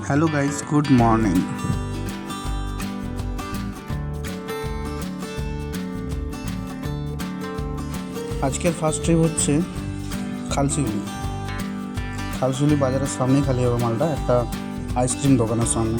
Hello guys, good morning. আজকের first trip হচ্ছে খালসিউলি। খালসিউলি বাজারের সামনেই খালি হবে মালটা, একটা আইসক্রিম দোকানের সামনে।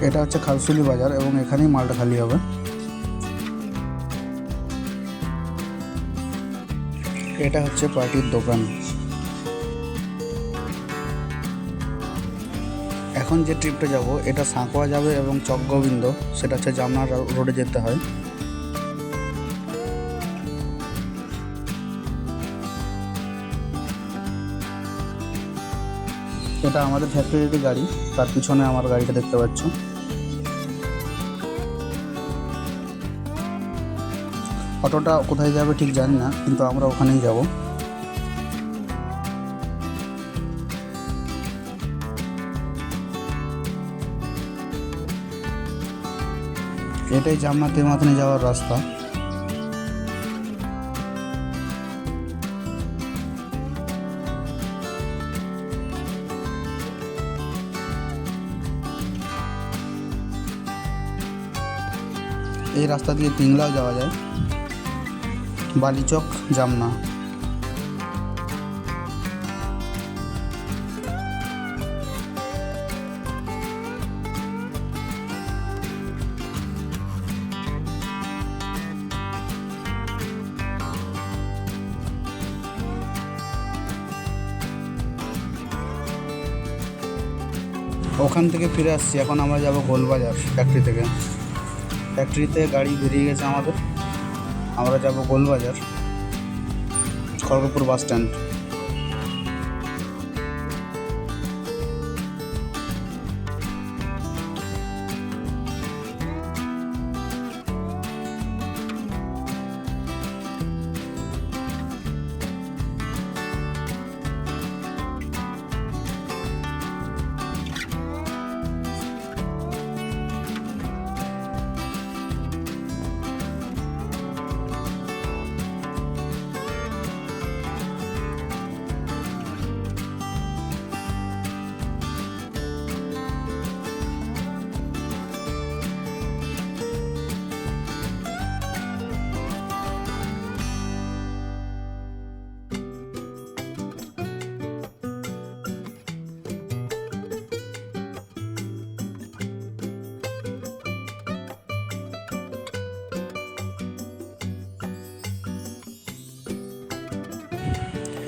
এটা হচ্ছে খালসিউলি বাজার এবং এখানেই মালটা খালি হবে। এটা হচ্ছে পার্টির দোকান। এখন যে ট্রিপটা যাব এটা সাঁকোয়া যাবে এবং চকগোবিন্দ, সেটা হচ্ছে জামনা রোডে যেতে হয়। এটা আমাদের ফ্যাক্টরির গাড়ি, তার পিছনে আমার গাড়িটা দেখতে পাচ্ছ। অটোটা কোথায় যাবে ঠিক জানি না, কিন্তু আমরা ওখানেই যাব। এটাই জামনা তেমাথানি যাওয়ার রাস্তা। এই রাস্তা দিয়ে পিংলাও যাওয়া যায়, বালিচক জামনা। ওখান থেকে ফিরে আসছি, এখন আমরা যাব গোলবাজার ফ্যাক্টরি থেকে। ফ্যাক্টরিতে গাড়ি বেরিয়ে গেছে আমাদের, আমরা যাব গোলবাজার, খড়গপুর বাস স্ট্যান্ড।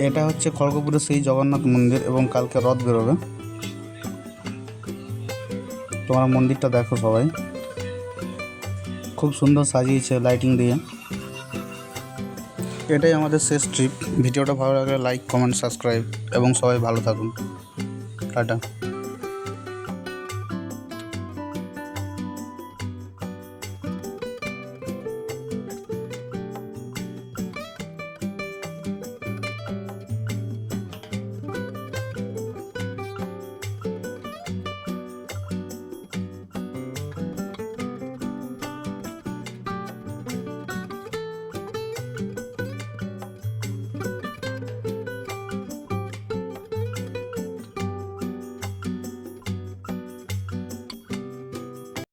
এটা হচ্ছে খড়গপুরের সেই জগন্নাথ মন্দির এবং কালকে রথ বেরোবে। তোমরা মন্দিরটা দেখো সবাই, খুব সুন্দর সাজিয়েছে লাইটিং দিয়ে। এটাই আমাদের শেষ ট্রিপ। ভিডিওটা ভালো লাগলে লাইক, কমেন্ট, সাবস্ক্রাইব এবং সবাই ভালো থাকুন। টাটা।